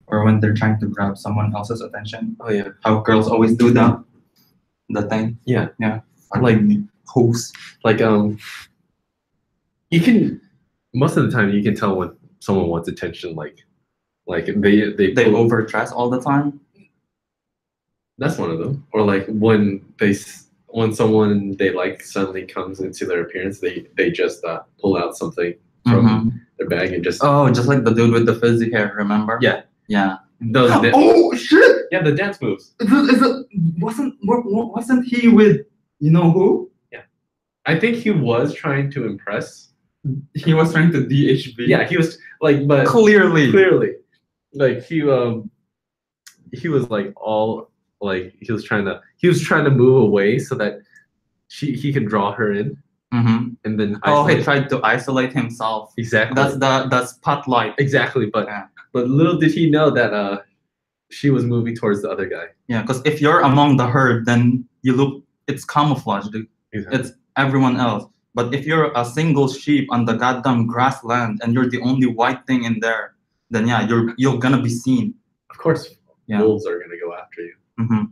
or when they're trying to grab someone else's attention. Oh yeah. How girls always do that, the thing. Yeah. Yeah. Like Hoops. like you can most of the time you can tell when someone wants attention. Like they They overdress all the time. That's one of them. Or like when when someone they like suddenly comes into their appearance, they just pull out something from Mhm. their bag and just Oh, just like the dude with the frizzy hair, remember? yeah Yeah. those Oh shit! yeah the dance moves. Wasn't he with you know who? I think he was trying to impress. He was trying to DHB. Yeah, he was like, but Clearly. like he was like all like he was trying to move away so that he could draw her in Mm-hmm. and then Oh, he isolate. tried to isolate himself. Exactly. That's the spotlight. Exactly, but Yeah. but little did he know that she was moving towards the other guy. Yeah, because if you're among the herd, then you look. It's camouflage, dude. Exactly. It's everyone else. But if you're a single sheep on the goddamn grassland and you're the only white thing in there, then yeah, you're gonna be seen. Of course, Yeah. wolves are gonna go after you. Mm-hmm.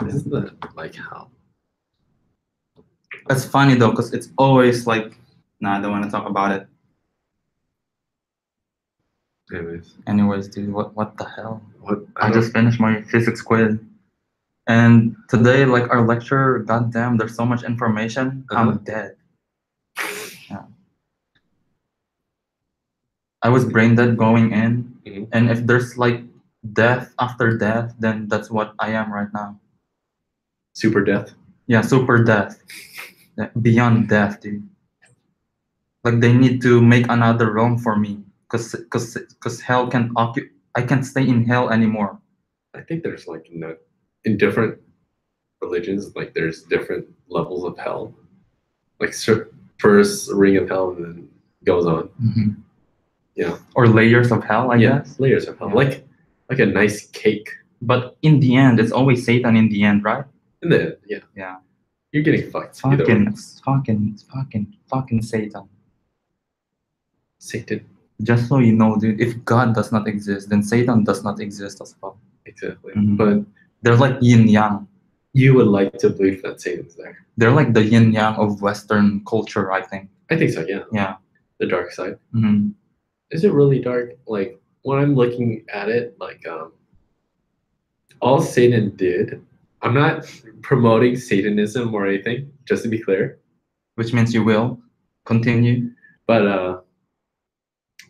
Isn't that like how? It's funny though, because it's always like, nah, I don't want to talk about it. Anyways, dude, what the hell? What I just finished my physics quiz. And today, like our lecture, goddamn, there's so much information. I'm dead. Yeah. I was brain dead going in, Mhm. and if there's like death after death, then that's what I am right now. super death. Yeah, super death. Yeah, beyond death, dude. Like they need to make another realm for me, cause hell can I can't stay in hell anymore. I think there's like in different religions, like there's different levels of hell. Like first ring of hell and then goes on. Mm-hmm. Yeah. Or layers of hell, I guess. Layers of hell. Yeah. Like a nice cake. But in the end, it's always Satan in the end, right? In the end, yeah. Yeah. You're getting fucked. either way. Fucking Satan. Satan. Just so you know, dude, if God does not exist, then Satan does not exist as well. Exactly. Mhm. But They're like yin yang. you would like to believe that Satan's there. They're like the yin yang of Western culture, I think. I think so, yeah. Yeah. The dark side. Mm-hmm. Is it really dark? Like when I'm looking at it, like all Satan did, I'm not promoting Satanism or anything, just to be clear. Which means you will continue. But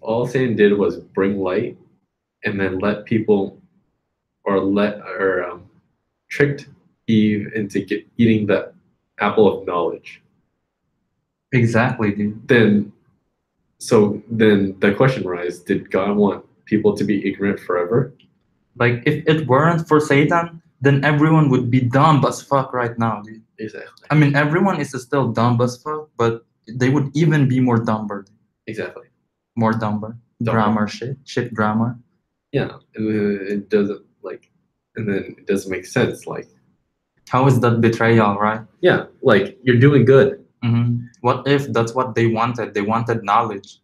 all Satan did was bring light and then let people tricked Eve into eating the apple of knowledge. Exactly, dude. Then the question arises, did God want people to be ignorant forever? Like if it weren't for Satan, then everyone would be dumb as fuck right now, dude. Exactly. I mean, everyone is still dumb as fuck, but they would even be more dumber. Exactly. More dumber. Grammar shit grammar. Yeah, and then it doesn't make sense. Like, how is that betrayal, right? Yeah, like you're doing good. Mm-hmm. What if that's what they wanted? They wanted knowledge,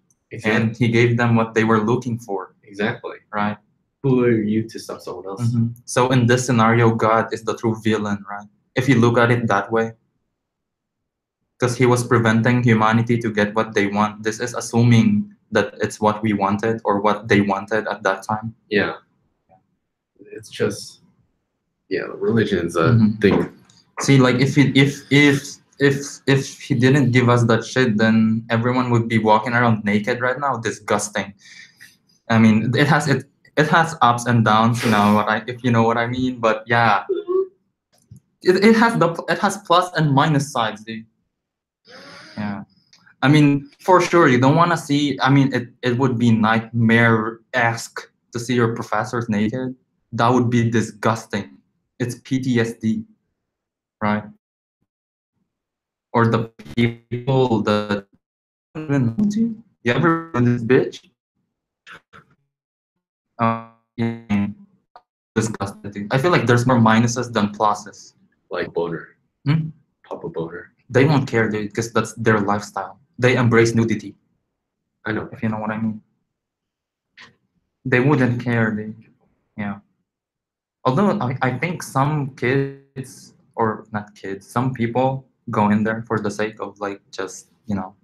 and he gave them what they were looking for. Exactly. Right. Who are you to stop someone else? Mm-hmm. So in this scenario, God is the true villain, right? If you look at it that way. Because he was preventing humanity to get what they want. This is assuming that it's what we wanted or what they wanted at that time. Yeah. It's just, religion's a thing. See, like if he didn't give us that shit, then everyone would be walking around naked right now. Disgusting. I mean, it has ups and downs, if you know what I mean. But yeah, it has plus and minus sides, dude. Yeah. I mean, for sure, you don't want to see. I mean, it would be nightmare-esque to see your professors naked. That would be disgusting. It's PTSD, right? Or the people that even know you. You ever been this bitch? Yeah. Disgusting. I feel like there's more minuses than pluses. Like boner. Papa boner. They won't care, dude, because that's their lifestyle. They embrace nudity. I know. If you know what I mean. They wouldn't care. Yeah. Although I think some kids or not kids, some people go in there for the sake of like just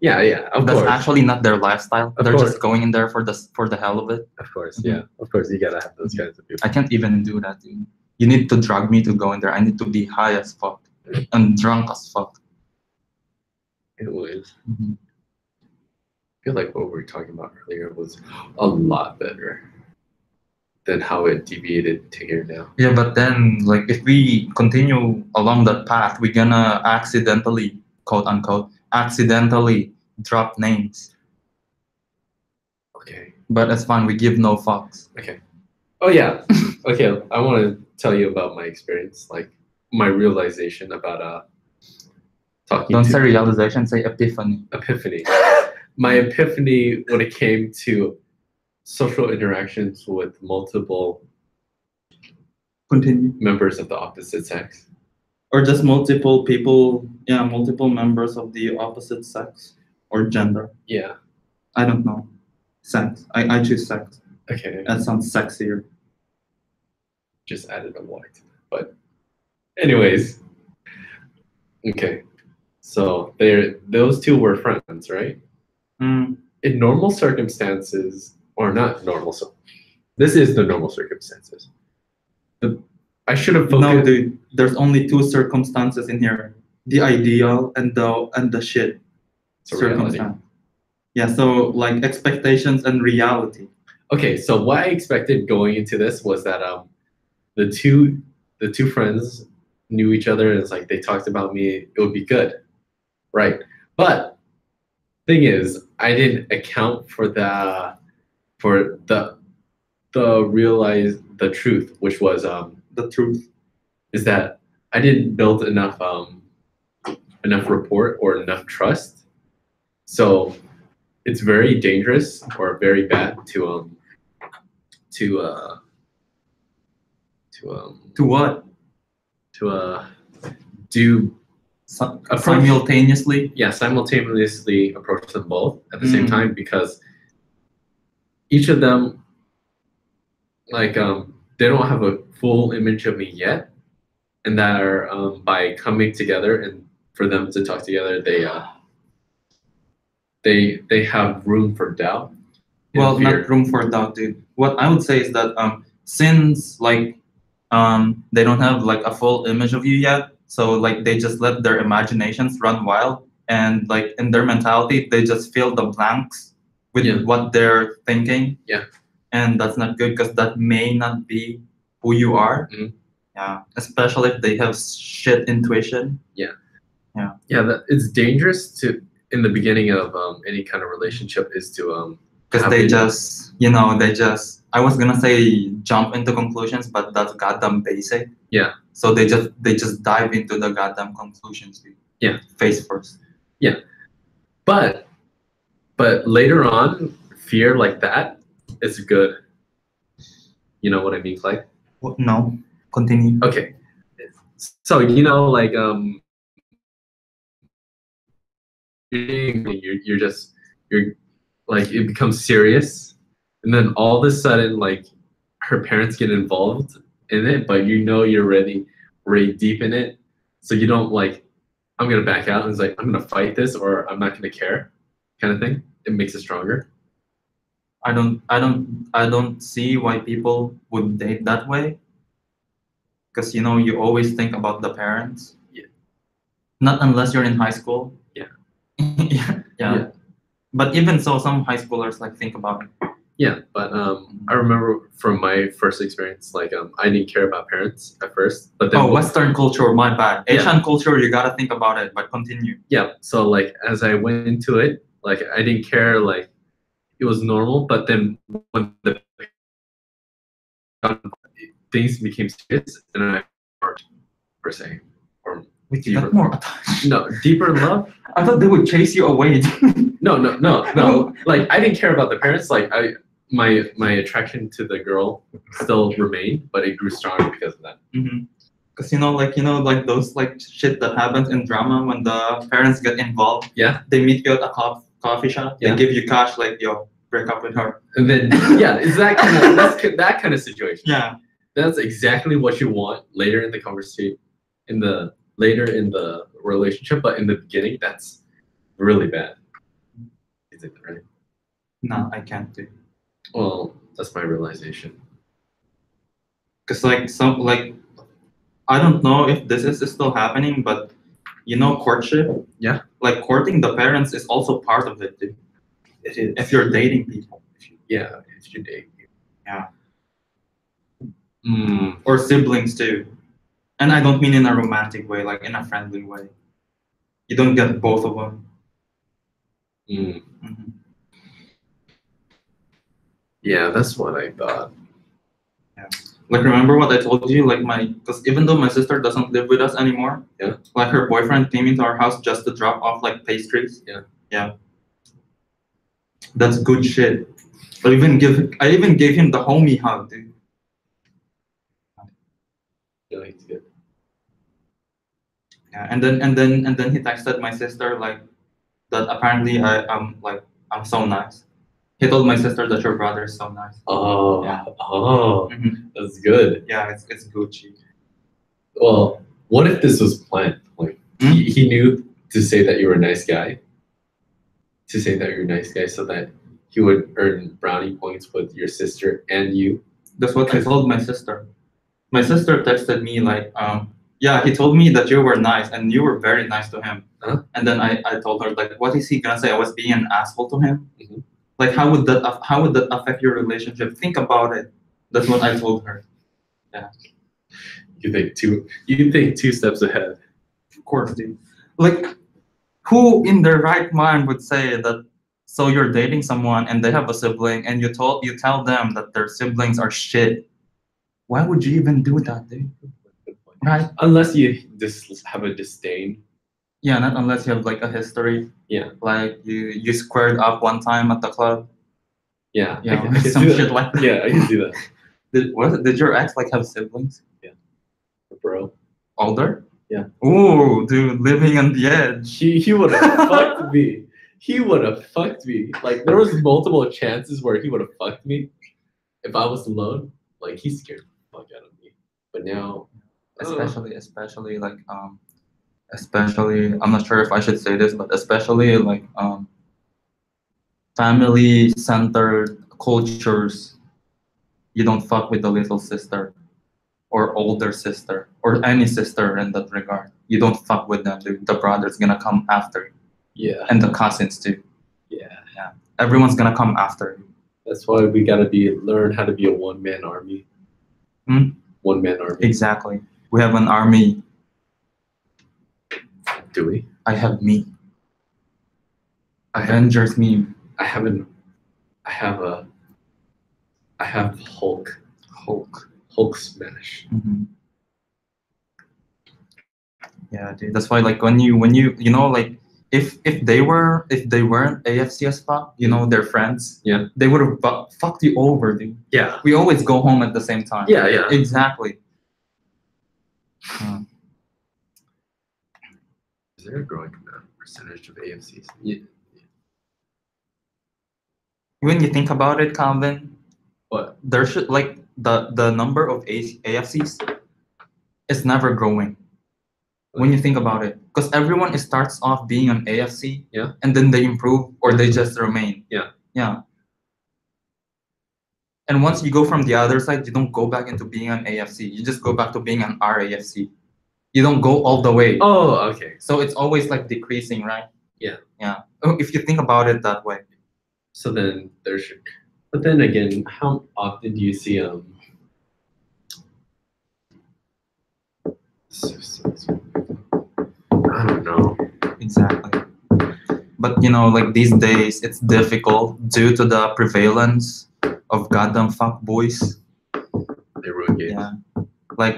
Yeah, yeah, of that's course, actually not their lifestyle. Of They're course. just going in there for the hell of it. of course, Mhm. yeah, of course. You gotta have those Mhm. kinds of people. I can't even do that, dude. You need to drug me to go in there. I need to be high as fuck and drunk as fuck. Anyways, Mhm. I feel like what we were talking about earlier was a lot better than how it deviated to here now. Yeah, but then like if we continue along that path, we're gonna accidentally, quote unquote, accidentally drop names. Okay. But it's fine. We give no fucks. Oh yeah. Okay. I want to tell you about my experience, like my realization about talking Don't to say realization. Say epiphany. epiphany. My epiphany when it came to social interactions with multiple Continue. members of the opposite sex. Or just multiple people. Yeah, multiple members of the opposite sex or gender. Yeah. I don't know. Sex. I choose sex. Okay. That sounds sexier. Just added a Y to it. But anyways. Okay. So those two were friends, right? Mm. In normal circumstances, or not normal, so this is the normal circumstances. I should have focused. No, dude. There's only two circumstances in here: the ideal and the shit So reality. circumstance. Yeah. So like expectations and reality. Okay, so what I expected going into this was that the two friends knew each other and it's like they talked about me, it would be good, right? But thing is, I didn't account for the realize the truth, which was The truth. is that I didn't build enough rapport or enough trust. So it's very dangerous or very bad to To what? do Simultaneously. simultaneously approach them both at the same Mm. time, because each of them like they don't have a full image of me yet, and that are by coming together and for them to talk together, they have room for doubt and Well, fear. not room for doubt, dude. What I would say is that since like they don't have like a full image of you yet, so like they just let their imaginations run wild, and like in their mentality they just fill the blanks with Yeah. what they're thinking. Yeah. And that's not good because that may not be who you are. Mhm. Yeah, especially if they have shit intuition. Yeah, it's dangerous to in the beginning of any kind of relationship is to Because have they it- just, I was gonna say jump into conclusions, but that's goddamn basic. Yeah. So they just dive into the goddamn conclusions. Dude. Yeah. Face first. but later on, fear like that is good. You know what I mean, Clay? No, continue. Okay. So like you're like it becomes serious, and then all of a sudden like her parents get involved in it, but you're already deep in it, so you don't like I'm gonna back out and it's like I'm gonna fight this or I'm not gonna care, kind of thing. It makes it stronger. I don't see why people would date that way. Because you always think about the parents. Yeah. Not unless you're in high school. Yeah. yeah. Yeah. But even so, some high schoolers like think about it. Yeah, but I remember from my first experience, like I didn't care about parents at first, but then Western culture, my bad. Yeah. Asian culture, you gotta think about it, but continue. yeah. So like as I went into it, like I didn't care, like it was normal. But then when the things became serious, and I per se, or Wait, you got more attached. no deeper love. I thought they would chase you away. No. Like I didn't care about the parents. Like my attraction to the girl still remained, but it grew stronger because of that. Because like those like shit that happens in drama when the parents get involved. Yeah. They meet you at a coffee shop. Yeah. They give you cash like, yo, break up with her. And then yeah, it's that kind of situation. Yeah. That's exactly what you want later in the conversation, later in the relationship, but in the beginning, that's really bad. Is it right? No, I can't do. Well, that's my realization. Cause like I don't know if this is still happening, but you know, courtship. Yeah. Like courting the parents is also part of it, dude. It is. If you're dating people. If you date. Yeah. Mm. Or siblings too. And I don't mean in a romantic way, like in a friendly way. You don't get both of them. Mm. Mhm. Yeah, that's what I thought. Like remember what I told you? Like because even though my sister doesn't live with us anymore, Yeah. like her boyfriend came into our house just to drop off like pastries. Yeah. Yeah. That's good shit. I even gave him the homie hug, dude. Yeah, it's good. Yeah, and then he texted my sister like that apparently I'm so nice. He told my sister that your brother is so nice. Oh, Yeah. Mhm. That's good. Yeah, it's Gucci. Well, what if this was planned? Like he knew to say that you were a nice guy. To say that you're a nice guy, so that he would earn brownie points with your sister and you. That's what I told my sister. My sister texted me like, yeah, he told me that you were nice and you were very nice to him. Huh? And then I told her like, what is he gonna say? I was being an asshole to him. Mhm. Like, how would that affect your relationship? Think about it. That's what I told her. You think two steps ahead. Of course, dude. Like, who in their right mind would say that? So you're dating someone and they have a sibling, and you tell them that their siblings are shit. Why would you even do that, dude? Right? Unless you just have a disdain. Yeah, not unless you have like a history. Yeah. Like you squared up one time at the club. Yeah. Yeah, I can some see that. shit like that. Yeah, I can see that. Did your ex like have siblings? Bro. Older? Yeah. Ooh, dude, living on the edge. He would have fucked me. He would have fucked me. Like there was multiple chances where he would have fucked me if I was alone. Like he scared the fuck out of me. But now, Especially like especially I'm not sure if I should say this, but especially like family centered cultures, you don't fuck with the little sister or older sister or any sister in that regard. You don't fuck with them, dude. The brother's gonna come after you. yeah, And the cousins too. yeah. Everyone's gonna come after you. That's why we gotta learn how to be a one-man army. Hmm? One-man army. Exactly. We have an army. Do we? I have me. Avengers meme. I have Hulk. Hulk smash. Mm-hmm. Yeah, dude. That's why like when you know like if they weren't AFC as fuck, you know, their friends, Yeah. they would have fucked you over, dude. Yeah. We always go home at the same time. Yeah, yeah. Exactly. Is there a growing percentage of AFCs? Yeah. When you think about it, Calvin, What? there should like the number of AFCs is never growing. When you think about it, because everyone starts off being an AFC, Yeah. and then they improve or they just remain. Yeah. And once you go from the other side, you don't go back into being an AFC. You just go back to being an RAFC. You don't go all the way. Oh, okay. So it's always like decreasing, right? Yeah. Yeah. If you think about it that way. So then but then again, how often do you see I don't know. Exactly. But you know, like these days, it's difficult due to the prevalence of goddamn fuck boys. They ruin games. Yeah. Like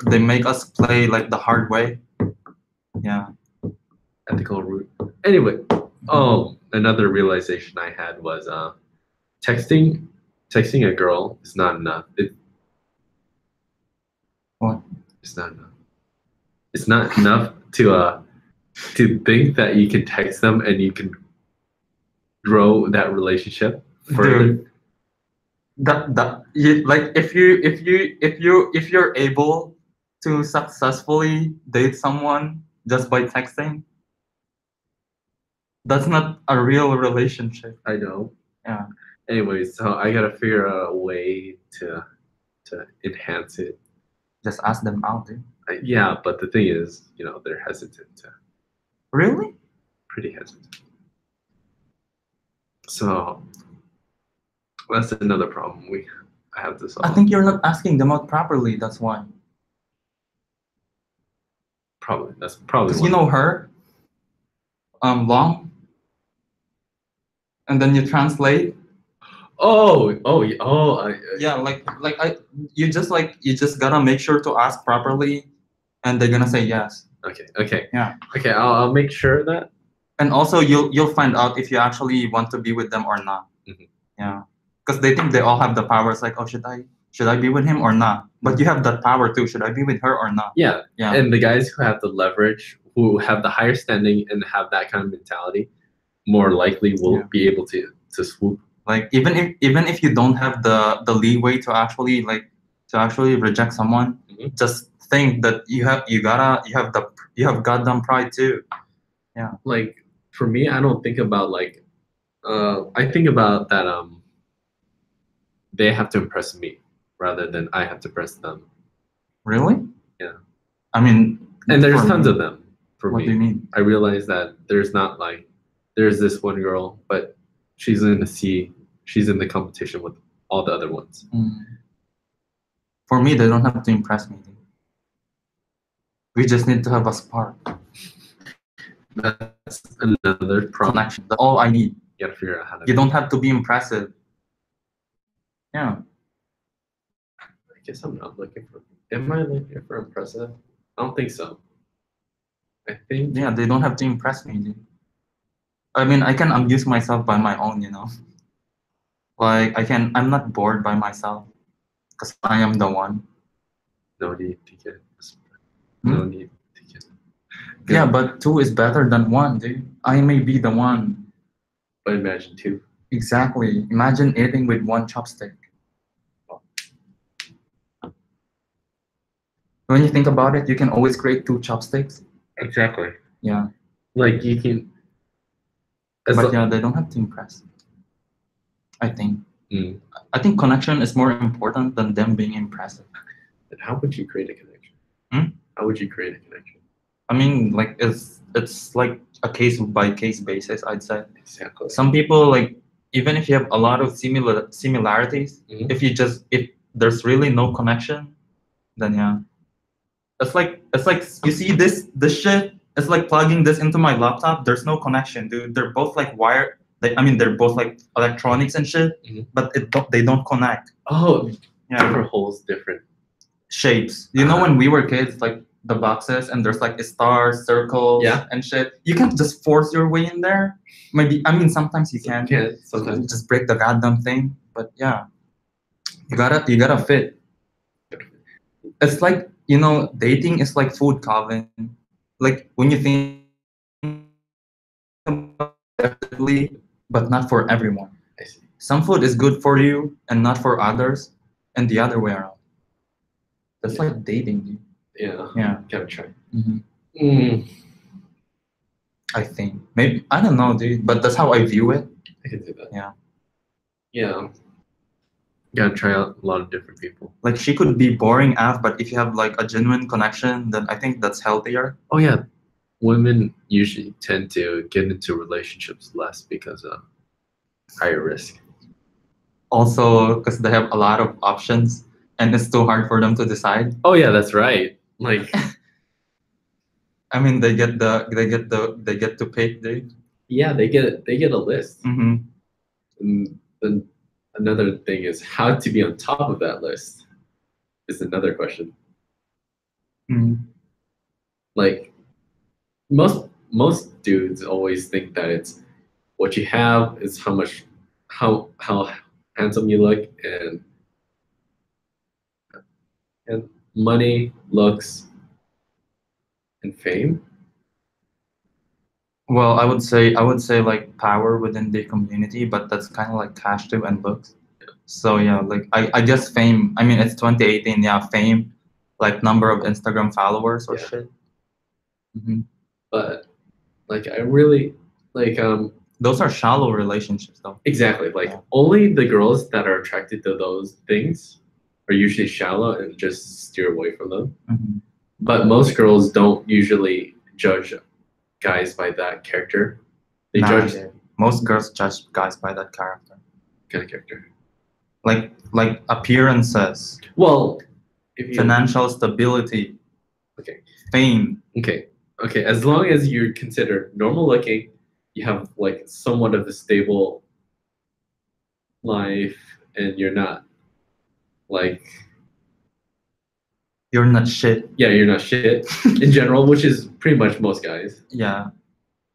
they make us play like the hard way. Yeah. Ethical route. Anyway, another realization I had was texting a girl is not enough. What? It's not enough. It's not enough to think that you can text them and you can grow that relationship further. Dude, like if you're able to successfully date someone just by texting, that's not a real relationship. I know. Yeah. Anyways, so I gotta figure out a way to enhance it. Just ask them out, dude. Yeah, but the thing is, they're hesitant. Really? Pretty hesitant. So that's another problem I have to solve. I think you're not asking them out properly. That's why. That's probably Because you know her, long, and then you translate. Yeah. You just gotta make sure to ask properly, and they're gonna say yes. Okay. Yeah. Okay, I'll make sure of that. And also you'll find out if you actually want to be with them or not. Mhm. Yeah, because they think they all have the power. It's like, oh, should I be with him or not? But you have that power too. Should I be with her or not? Yeah. Yeah. And the guys who have the leverage, who have the higher standing and have that kind of mentality, more likely will be able to swoop. Like even if you don't have the leeway to actually reject someone, Mhm. just think that you have goddamn pride too. Yeah. Like for me, I don't think about I think about that they have to impress me rather than I have to impress them. Really? Yeah. I mean, And there's for tons me- of them for What me. do you mean? I realize that there's this one girl, but she's in the competition with all the other ones. For me, they don't have to impress me. We just need to have a spark. That's another problem. Connection. That's all I need. You gotta figure out how to. You don't have to be impressive. Yeah. I guess I'm not looking for. Am I looking for impressive? I don't think so. I think. Yeah, they don't have to impress me, dude. I mean, I can amuse myself by my own, Like I'm not bored by myself because I am the one. No need to get. Hmm? No need to get. Yeah, but two is better than one, dude. I may be the one. But imagine two. Exactly. Imagine eating with one chopstick. When you think about it, you can always create two chopsticks. Exactly. Yeah. Like you can. But yeah, they don't have to impress. I think. Mm. I think connection is more important than them being impressive. And how would you create a connection? How would you create a connection? I mean, like it's like a case by case basis, I'd say. Exactly. Some people, like, even if you have a lot of similarities, Mhm. if there's really no connection, then yeah. It's like you see this shit. It's like plugging this into my laptop. There's no connection, dude. They're both like wired. They're both like electronics and shit, Mhm. but they don't connect. Oh, Yeah. different holes, different Shapes. You know, when we were kids, like the boxes and there's like stars, circles, Yeah. and shit. You can't just force your way in there. Maybe, I mean, sometimes you can. Sometimes. Just break the goddamn thing. But yeah, you gotta fit. It's like, dating is like food, Calvin. Like when you think about it, but not for everyone. I see. Some food is good for you and not for others, and the other way around. That's like dating, dude. Yeah. Yeah. Gotta try. I think maybe, I don't know, dude, but that's how I view it. I can do that. Yeah. Yeah. Gotta try out a lot of different people. Like she could be boring AF, but if you have like a genuine connection, then I think that's healthier. Oh yeah, women usually tend to get into relationships less because of higher risk. Also, because they have a lot of options, and it's too hard for them to decide. Oh yeah, that's right. Like, I mean, they get to pick, dude. yeah, they get a list. Mm-hmm. And then another thing is how to be on top of that list is another question. Mm-hmm. Like most dudes always think that it's what you have is how handsome you look and money, looks, and fame. Well, I would say like power within the community, but that's kind of like cash too and looks. So yeah, like I guess fame. I mean, it's 2018. Yeah, fame, like number of Instagram followers or Yeah. shit. Hmm. But like I really like Those are shallow relationships, though. exactly like Yeah. only the girls that are attracted to those things are usually shallow and just steer away from them. Mhm. But most girls don't usually judge guys by that character. They Nah, judge dude. Most girls judge guys by that character, kind of character. like appearances, Well, if you financial stability, okay, fame. okay, as long as you're considered normal looking, you have like somewhat of a stable life, and you're not like You're not shit. you're not shit in general, which is pretty much most guys. Yeah.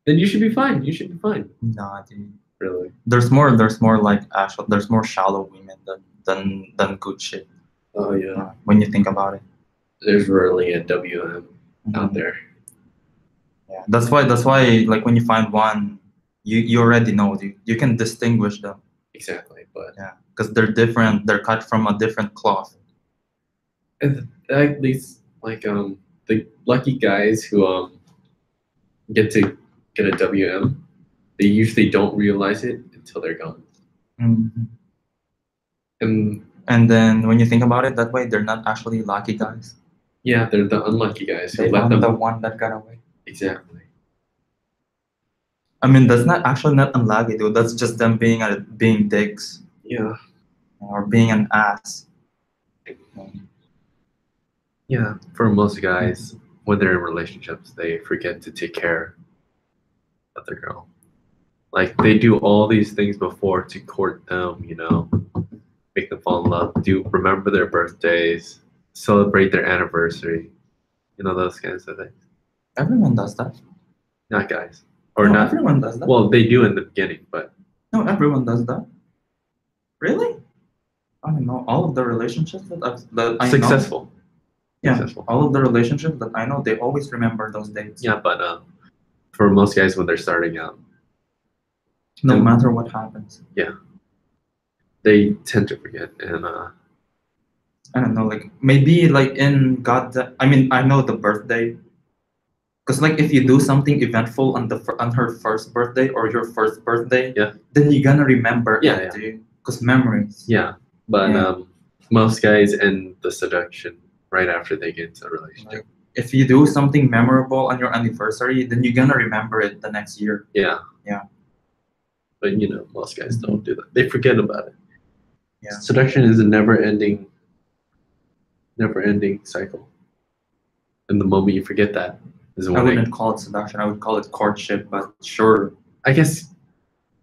Then you should be fine. You should be fine. Nah, dude. Really. There's more like actual. There's more shallow women than good shit. Oh yeah. When you think about it. There's really a WM out Mhm. there. Yeah. That's why like when you find one, you already know you can distinguish them. Exactly, but Yeah, because they're different. They're cut from a different cloth. at least like the lucky guys who get to get a WM, they usually don't realize it until they're gone. Mhm. And And then when you think about it that way, they're not actually lucky guys. yeah, they're the unlucky guys who They let are them the one that got away. exactly. I mean, that's not actually not unlucky, dude. That's just them being dicks Yeah, or being an ass. yeah. For most guys, when they're in relationships, they forget to take care of their girl. Like they do all these things before to court them, make them fall in love. Remember their birthdays, celebrate their anniversary, those kinds of things. Everyone does that. Not guys, or No, not. everyone does that. Well, they do in the beginning, but No, everyone does that. Really? I don't know. All of the relationships that I know. successful. Yeah, Successful. all of the relationships that I know, they always remember those dates. Yeah, but for most guys when they're starting out, No And- matter what happens. they tend to forget, and I don't know, like maybe like in God. I mean, I know the birthday. Because like if you do something eventful on her first birthday or your first birthday, Yeah. then you're gonna remember Yeah, it, dude. Because memories. yeah, but Yeah. most guys end the seduction right after they get into a relationship. If you do something memorable on your anniversary, then you're gonna remember it the next year. Yeah. Yeah. But most guys don't do that. They forget about it. Yeah. Seduction is a never-ending cycle. And the moment you forget that is I when wouldn't call it seduction. I would call it courtship. But sure, I guess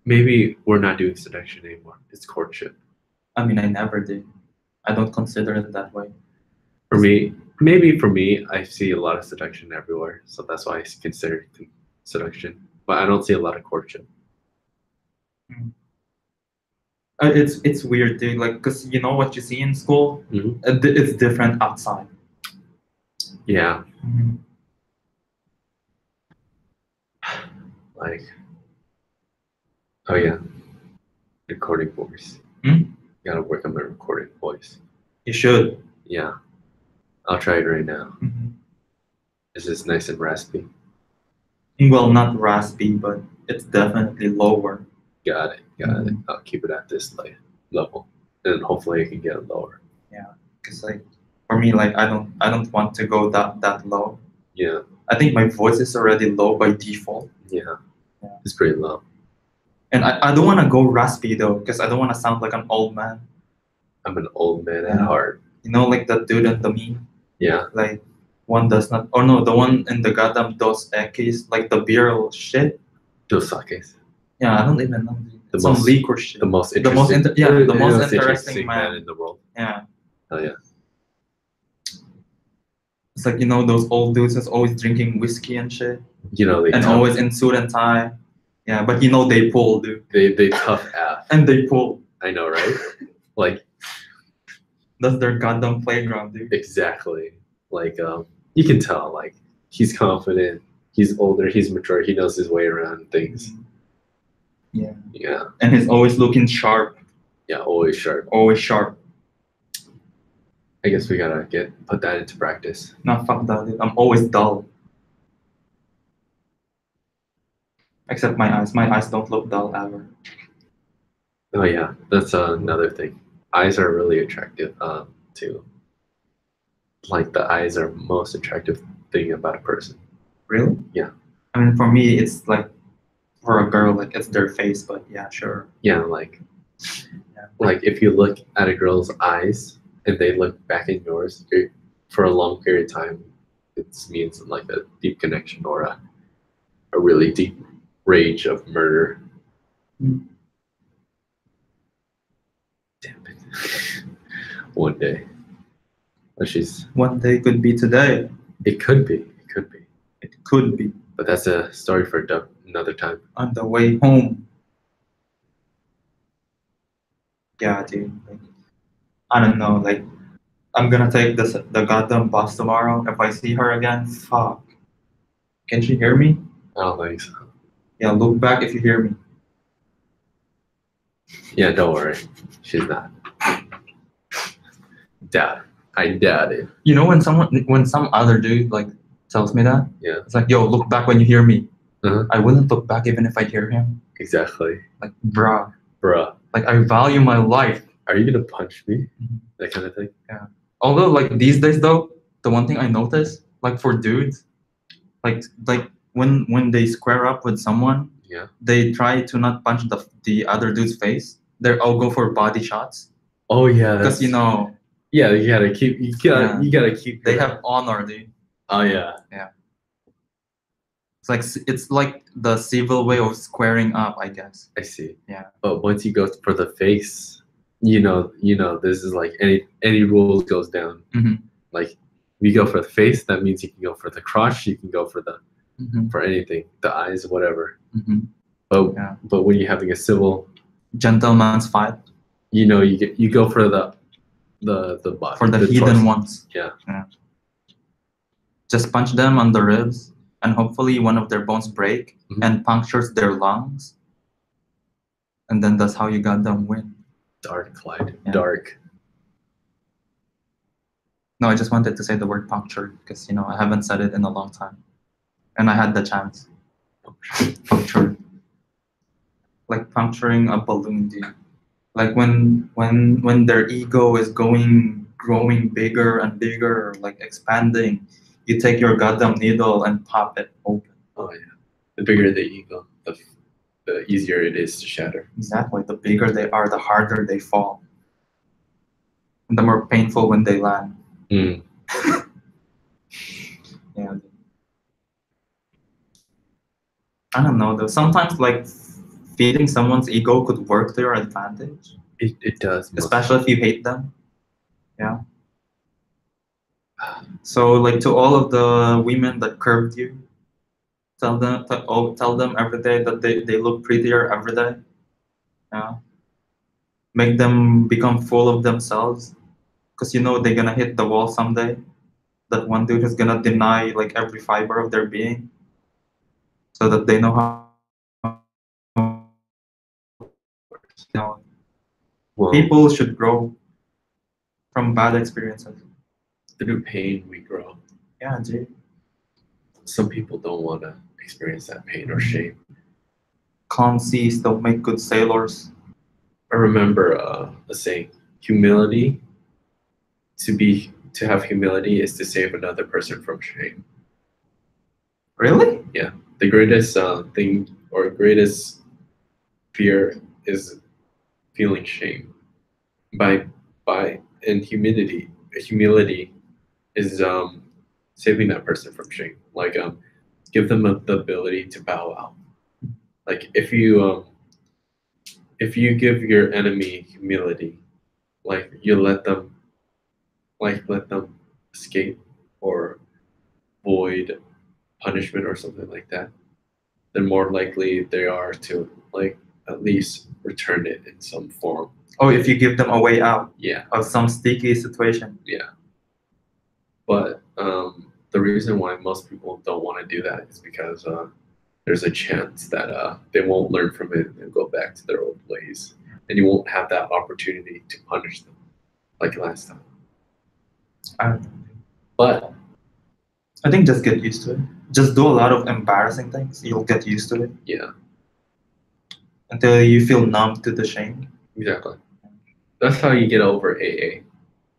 maybe we're not doing seduction anymore. It's courtship. I mean, I never did. I don't consider it that way. For me, maybe for me, I see a lot of seduction everywhere, so that's why I consider it seduction. But I don't see a lot of courtship. It's weird, dude. Like, cause you know what you see in school, Mhm. It's different outside. Yeah, like, oh yeah, recording voice. Hmm? Gotta work on my recording voice. You should. Yeah, I'll try it right now. Is this nice and raspy? Well, not raspy, but it's definitely lower. Got it. I'll keep it at this level, and hopefully I can get it lower. Cause like for me, like I don't want to go that low. Yeah, I think my voice is already low by default, yeah, Yeah. it's pretty low. and I don't want to go raspy though, because I don't want to sound like an old man. I'm an old man at Yeah. heart. You know, like that dude in the meme. Yeah, Like one does not, or no, the one in the goddamn Dos Equis, like the beer shit. Dos Sakes. Yeah, I don't even know. The Some most- liquor shit. The most The interesting. most the most most interesting man man. in the world. Yeah. Oh yeah. It's like, those old dudes that's always drinking whiskey and shit, They and tough, always in suit and tie. Yeah, but they pull, dude, they tough ass. and they pull. I know, right? Like That's their goddamn playground, dude. exactly. Like you can tell like he's confident. he's older, he's mature, he knows his way around things. Yeah. Yeah, And he's always looking sharp, yeah, always sharp. always sharp. I guess we gotta put that into practice. Not fuck that, dude. I'm always dull. Except my eyes. My eyes don't look dull ever. Oh yeah, that's another thing. Eyes are really attractive too. Like the eyes are most attractive thing about a person. Really? Yeah. I mean, for me, it's like for a girl, like it's their face, but yeah, sure. Yeah, like Yeah. like if you look at a girl's eyes and they look back in yours for a long period of time, it means like a deep connection or a really deep rage of murder. Mm. Damn it. One day. But One day could be today. it could be. It could be. It could be But that's a story for another time. on the way home. Yeah, dude. Like, I don't know. Like, I'm gonna take the goddamn bus tomorrow. If I see her again, fuck. Can she hear me? I don't think so. Yeah, look back if you hear me. Yeah, don't worry. She's not. I doubt it. You know when some other dude like tells me that, Yeah. it's like, yo, look back when you hear me. Uh-huh. I wouldn't look back even if I hear him. Exactly. Like, bruh. Like, I value my life. are you gonna punch me? Mhm. That kind of thing. Although, like these days, though, the one thing I notice, like for dudes, like when they square up with someone, Yeah. they try to not punch the other dude's face. They all go for body shots Oh yeah. because Yeah, you gotta keep. You gotta keep. they have honor, dude. Oh yeah. It's like the civil way of squaring up, I guess. I see. Yeah. But once you go for the face, you know, this is like any rule goes down. Mhm. Like, if you go for the face, that means you can go for the crotch. You can go for Mhm. for anything, the eyes, whatever. Mhm. But Yeah. but when you're having a civil, Gentleman's fight you go for the body, for the hidden torso. ones. Yeah. Just punch them on the ribs, and hopefully one of their bones break Mhm. and punctures their lungs. And then that's how you got them win. Dark, Clyde. Yeah. Dark. No, I just wanted to say the word punctured because I haven't said it in a long time, and I had the chance. Punctured, like puncturing a balloon, dude. Like when their ego is growing bigger and bigger, like expanding, you take your goddamn needle and pop it open. Oh yeah. The bigger the ego, the easier it is to shatter. Exactly. The bigger they are, the harder they fall, and the more painful when they land. Mm. Yeah. I don't know though. Sometimes like feeding someone's ego could work to your advantage, It does. especially if you hate them. Yeah. So like to all of the women that curved you, tell them every day that they look prettier every day. Yeah. Make them become full of themselves, because they're gonna hit the wall someday. That one dude is gonna deny like every fiber of their being, so that they know how. Well, People should grow from bad experiences. through pain we grow. Yeah, dude. Some people don't want to experience that pain or shame. Calm seas don't make good sailors. I remember a saying: humility. To have humility is to save another person from shame. Really? The greatest thing or greatest fear is feeling shame. And humility is saving that person from shame. Like give them the ability to bow out. Like if you give your enemy humility, like you let them escape or avoid punishment or something like that, then more likely they are to like at least return it in some form. Oh, if you give them a way out Yeah. of some sticky situation. But the reason why most people don't want to do that is because there's a chance that they won't learn from it and go back to their old ways, and you won't have that opportunity to punish them like last time. I, But I think just get used to it. Just do a lot of embarrassing things. You'll get used to it yeah, until you feel numb to the shame. exactly. That's how you get over AA.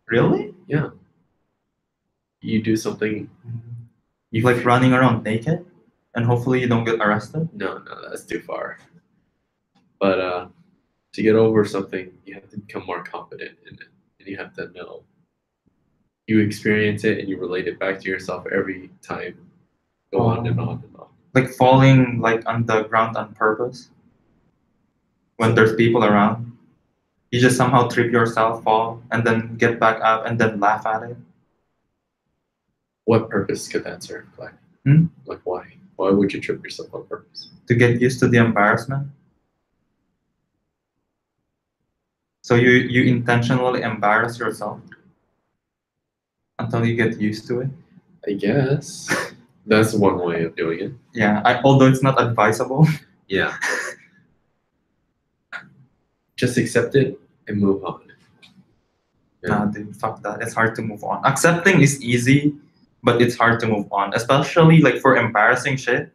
Really? Yeah. You do something. You Like running around naked, and hopefully you don't get arrested. No, that's too far. But to get over something, you have to become more confident in it, and you have to know. You experience it and you relate it back to yourself every time. Go on and on and on. Like falling like on the ground on purpose when there's people around. You just somehow trip yourself, fall, and then get back up and then laugh at it. What purpose could that serve? Like, Hmm? like why? Why would you trip yourself on purpose? To get used to the embarrassment. So you intentionally embarrass yourself until you get used to it. I guess that's one way of doing it. Yeah, although it's not advisable. Yeah. Just accept it and move on. Nah, dude, fuck that. It's hard to move on. Accepting is easy, but it's hard to move on, especially like for embarrassing shit.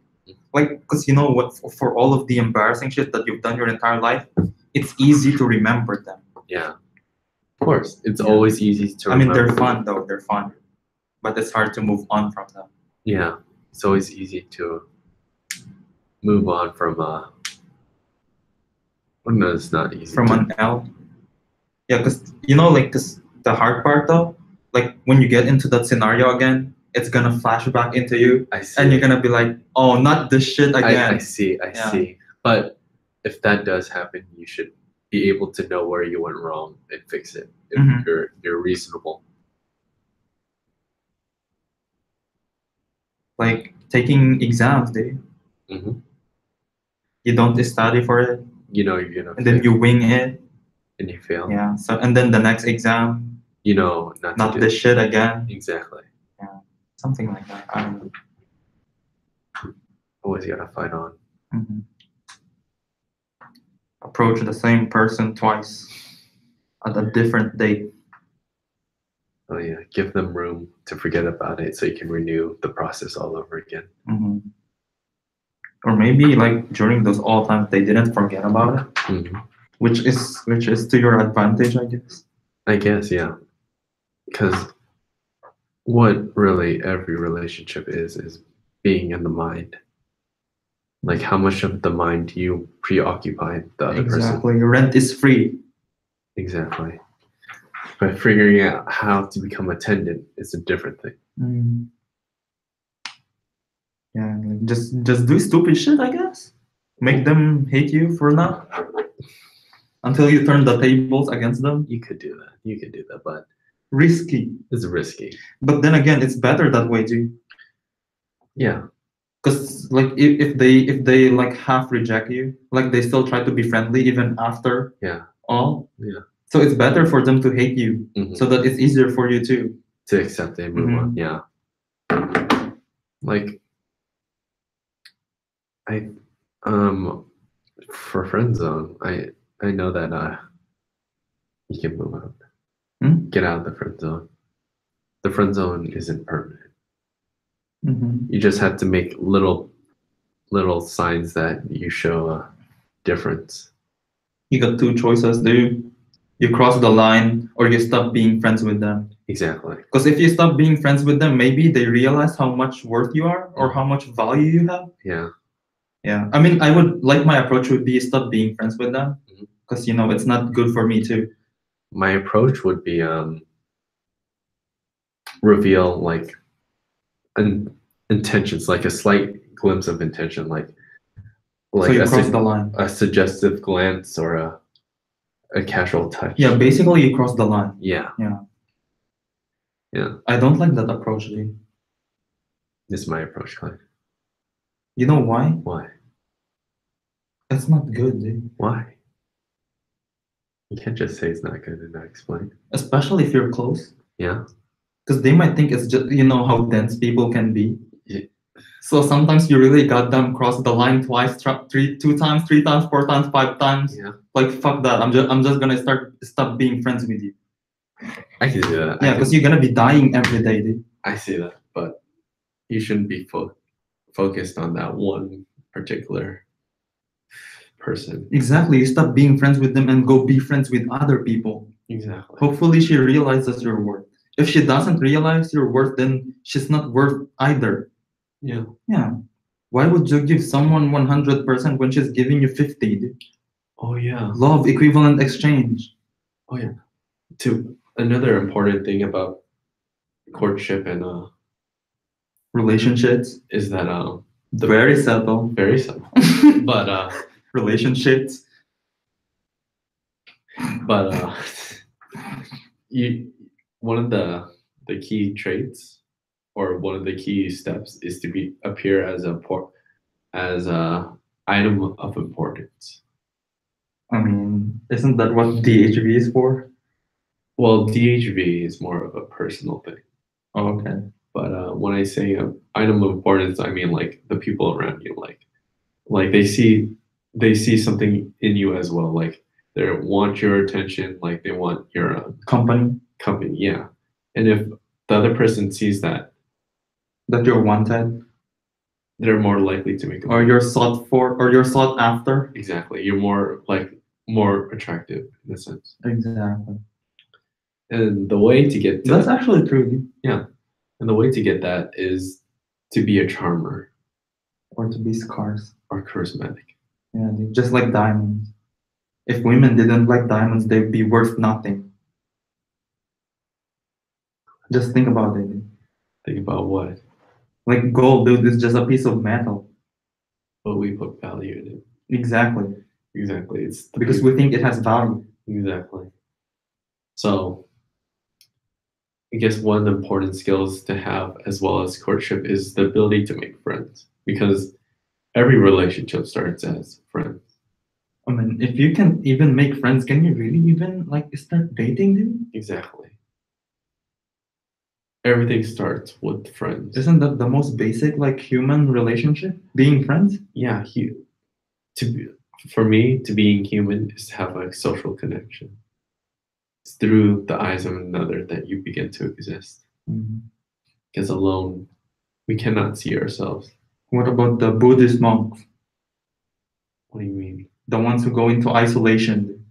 Like, because you know what, for all of the embarrassing shit that you've done your entire life, it's easy to remember them. Yeah. Of course, it's always easy to I mean, remember. they're fun though, they're fun, but it's hard to move on from them. Yeah, it's always easy to move on from no, it's not easy. From an L. Yeah, because you know, like, cause the hard part though, like when you get into that scenario again, it's gonna flash back into you, I see. and you're gonna be like, oh, not this shit again. I see. But if that does happen, you should be able to know where you went wrong and fix it if Mhm. you're reasonable. Like taking exams, dude. Mhm. You don't study for it, You know you're gonna and then fail you wing it. and you fail. Yeah. So and then the next exam, You know not not to do this shit again. exactly. Something like that. I don't know. Always gotta fight on. Mhm. Approach the same person twice at a different date. Oh yeah, give them room to forget about it so you can renew the process all over again. Mhm. Or maybe like during those all times they didn't forget about it, Mhm. which is to your advantage, I guess. I guess, yeah. Because what really every relationship is being in the mind. Like how much of the mind do you preoccupy the other person? Exactly. Rent is free. Exactly. But figuring out how to become attendant is a different thing. Mm. Yeah, like just do stupid shit, I guess. Make them hate you for now until you turn the tables against them. You could do that, but Risky. it's risky. But then again, it's better that way too. Yeah. Because like if they like half reject you, like they still try to be friendly even after all. Yeah. So it's better for them to hate you, Mhm. so that it's easier for you too. To accept it and move on. Yeah. Like I for friend zone, I know that you can move out. Get out of the friend zone. The friend zone isn't permanent. You just have to make little signs that you show a difference. You got two choices, dude. You cross the line or you stop being friends with them. Exactly. Because if you stop being friends with them, maybe they realize how much worth you are or how much value you have. Yeah. Yeah. I mean, I would like my approach would be stop being friends with them because you know it's not good for me too. My approach would be reveal like intentions, like a slight glimpse of intention, like So you cross the line. a suggestive glance or a casual touch. Yeah, basically you cross the line. Yeah. I don't like that approach, dude. This is my approach, Clive. You know why? Why? It's not good, dude. Why? You can't just say it's not good and not explain. Especially if you're close. Yeah. because they might think it's just how dense people can be. Yeah. So sometimes you really got them cross the line twice, two times, 3 times, 4 times, 5 times. Yeah, Like fuck that. I'm just gonna stop being friends with you. I can see that. Yeah, because you're gonna be dying every day, dude. I see that, but you shouldn't be focused on that one particular person. Exactly. You stop being friends with them and go be friends with other people. Exactly. Hopefully she realizes your worth. If she doesn't realize your worth, then she's not worth either. Yeah. Yeah. Why would you give someone 100% when she's giving you 50? Dude? Oh yeah. Love equivalent exchange. Oh yeah. Another important thing about courtship and Relationships. is that Very subtle. very simple. But Relationships. but you one of the key traits or one of the key steps is to appear as a item of importance. I mean, isn't that what DHV is for? Well, DHV is more of a personal thing. Oh, okay. But when I say item of importance, I mean like the people around you, like they see something in you as well. Like they want your attention, like they want your Company. yeah. And if the other person sees that, That you're wanted, they're more likely to make a or move. you're sought for, or you're sought after. Exactly. You're more attractive in a sense. Exactly. And the way to get to That's actually true. and the way to get that is to be a charmer Or to be scarce. or charismatic. Yeah, dude, just like diamonds. If women didn't like diamonds, they'd be worth nothing. Just think about it. Dude. Think about what Like gold, dude, is just a piece of metal. we put value in it. Exactly. Exactly. It's Because we think it has value. exactly. So I guess one of the important skills to have as well as courtship is the ability to make friends. Because every relationship starts as friends. I mean, if you can even make friends, can you really even like start dating, dude? Exactly. Everything starts with friends. Isn't that the most basic like human relationship? Being friends? Yeah, for me, to being human is to have a social connection. It's through the eyes of another that you begin to exist. Because alone, we cannot see ourselves. What about the Buddhist monks? What do you mean? The ones who go into isolation?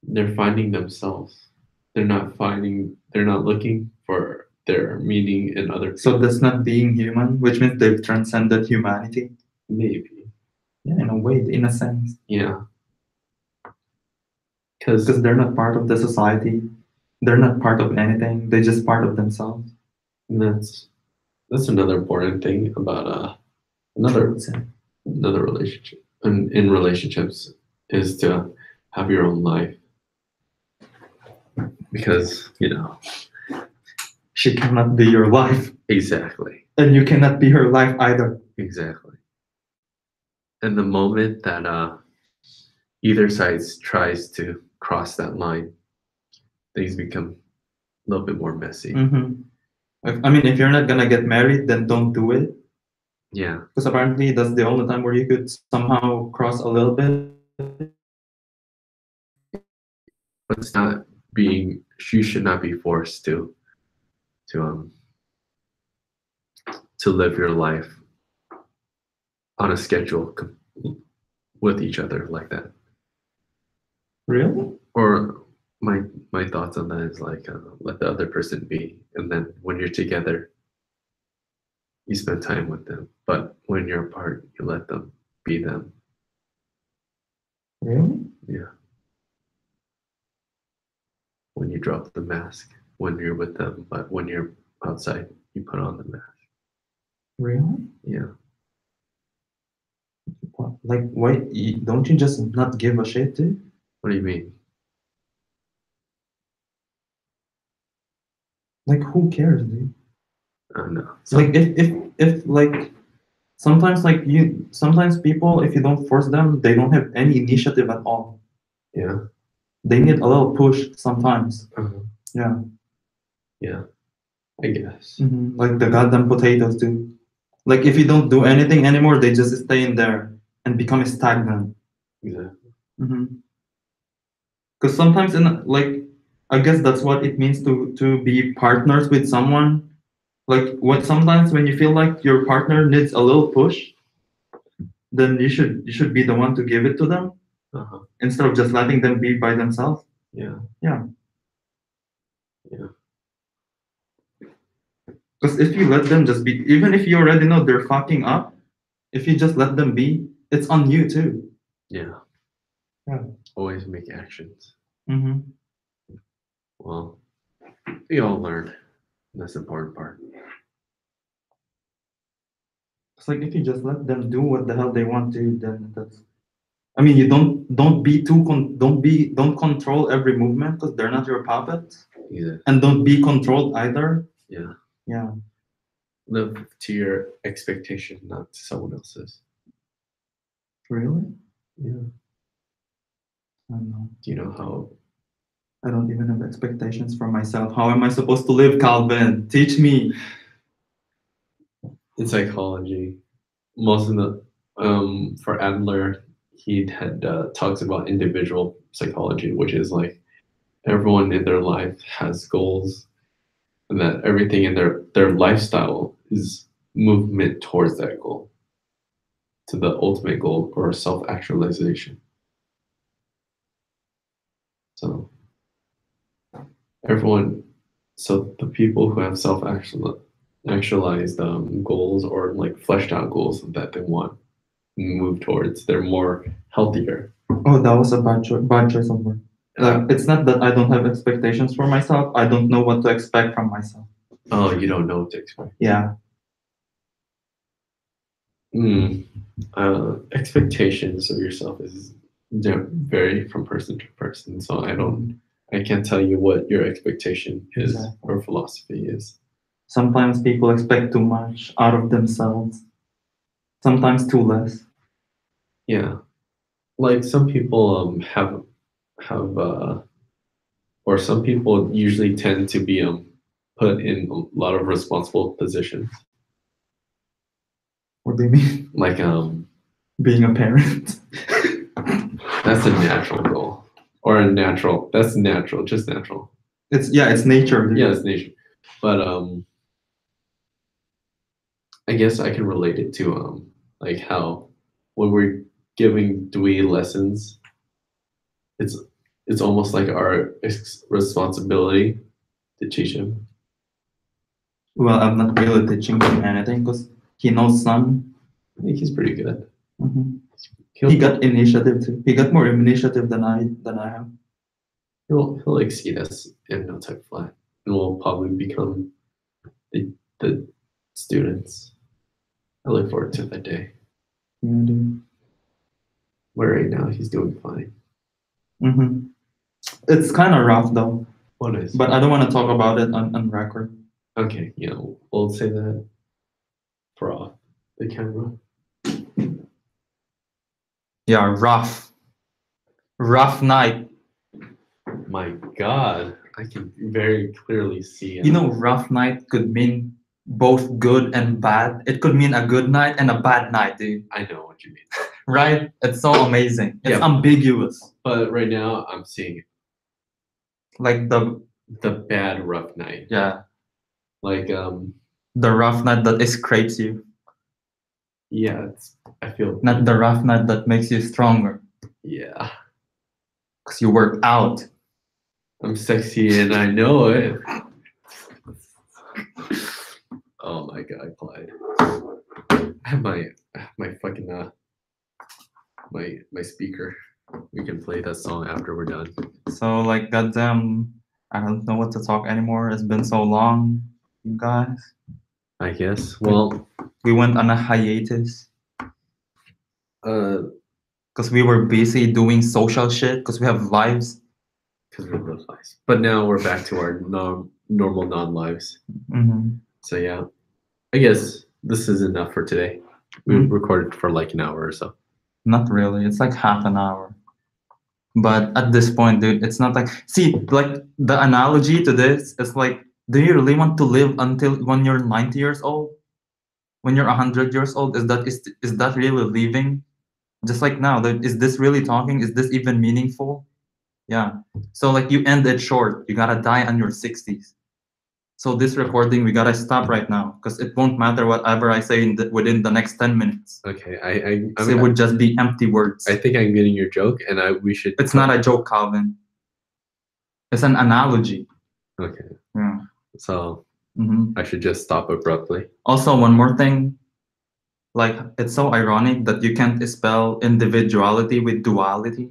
They're finding themselves. They're not looking for their meaning in other people. So that's not being human, which means they've transcended humanity. Maybe. Yeah, in a way, in a sense. Yeah. Because they're not part of the society. They're not part of anything. They're just part of themselves. That's another important thing about another relationship. And in relationships is to have your own life. Because, she cannot be your life. Exactly. And you cannot be her life either. Exactly. And the moment that either side tries to cross that line, things become a little bit more messy. I mean, if you're not gonna get married, then don't do it. Yeah. Because apparently that's the only time where you could somehow cross a little bit. But you should not be forced to live your life on a schedule with each other like that. Really? Or my thoughts on that is like let the other person be, and then when you're together, you spend time with them. But when you're apart, you let them be them. Really? Yeah. When you drop the mask, when you're with them, but when you're outside, you put on the mask. Really? Yeah. Like, why don't you just not give a shit, dude? What do you mean? Like, who cares, dude? I don't know. Like, if like, sometimes people, if you don't force them, they don't have any initiative at all. Yeah. They need a little push sometimes. Uh-huh. Yeah. Yeah. I guess. Like the goddamn potatoes, dude. Like if you don't do anything anymore, they just stay in there and become stagnant. Exactly. Because sometimes, I guess that's what it means to be partners with someone. Like sometimes when you feel like your partner needs a little push, then you should be the one to give it to them Uh-huh. instead of just letting them be by themselves. Yeah. Yeah. Yeah. Because if you let them just be, even if you already know they're fucking up, if you just let them be, it's on you too. Yeah. Yeah. Always make actions. Mm-hmm. Well, we all learn. That's the important part. It's like if you just let them do what the hell they want to, then that's. I mean, you don't be too don't control every movement because they're not your puppets, Yeah. and don't be controlled either. Yeah. Yeah. Live to your expectation, not to someone else's. Really? Yeah. I don't know. Do you know how? I don't even have expectations for myself. How am I supposed to live, Calvin? Teach me. In psychology, most of the for Adler, he had talks about individual psychology, which is like everyone in their life has goals, and that everything in their lifestyle is movement towards that goal, to the ultimate goal or self-actualization. So everyone, so the people who have self-actualized goals or like fleshed out goals that they want move towards, they're more healthier. Oh, that was a bad choice of word. It's not that I don't have expectations for myself. I don't know what to expect from myself. Oh, you don't know what to expect. Yeah. Expectations of yourself is vary from person to person. So I can't tell you what your expectation is or philosophy is. Sometimes people expect too much out of themselves. Sometimes too less. Yeah, like some people have or some people usually tend to be put in a lot of responsible positions. What do you mean? Like being a parent. That's a natural goal. Or a natural. That's natural, just natural. It's nature. Dude. Yeah, it's nature. But I guess I can relate it to like how when we're giving Dewey lessons, it's almost like our responsibility to teach him. Well, I'm not really teaching him anything because he knows some. I think he's pretty good. Mm-hmm. He got initiative too. He got more initiative than I have. He'll exceed us in no time flat, and we'll probably become the students. I look forward to that day. Yeah, dude. But right now he's doing fine. Mm-hmm. It's kind of rough though. What is? But I don't want to talk about it on record. Okay, yeah, we'll say that for off the camera. Yeah, rough. Rough night. My God, I can very clearly see. You know, rough night could mean both good and bad. It could mean a good night and a bad night, dude. I know what you mean. Right? It's so amazing. It's ambiguous. But right now, I'm seeing like the bad rough night. Yeah. Like the rough night that scrapes you. Yeah, I feel not the rough night that makes you stronger. Yeah. Because you work out. I'm sexy and I know it. Oh my God, Clyde. I have my fucking my speaker. We can play that song after we're done. So like goddamn, I don't know what to talk anymore. It's been so long, you guys. I guess. Well, we went on a hiatus. Because we were busy doing social shit. Because we have lives. Because we have lives. But now we're back to our normal non-lives. Mm-hmm. So yeah, I guess this is enough for today. We recorded for like an hour or so. Not really. It's like half an hour. But at this point, dude, it's not like, see, like the analogy to this is like Do you really want to live until when you're 90 years old? When you're 100 years old? Is that really living? Just like now, is this really talking? Is this even meaningful? Yeah. So like you end it short. You gotta die on your 60s. So this recording, we gotta stop right now because it won't matter whatever I say within the next 10 minutes. Okay, So it would just be empty words. I think I'm getting your joke, and we should. It's not a joke, Calvin. It's an analogy. Okay. Yeah. So Mhm. I should just stop abruptly. Also, one more thing. Like, it's so ironic that you can't spell individuality with duality.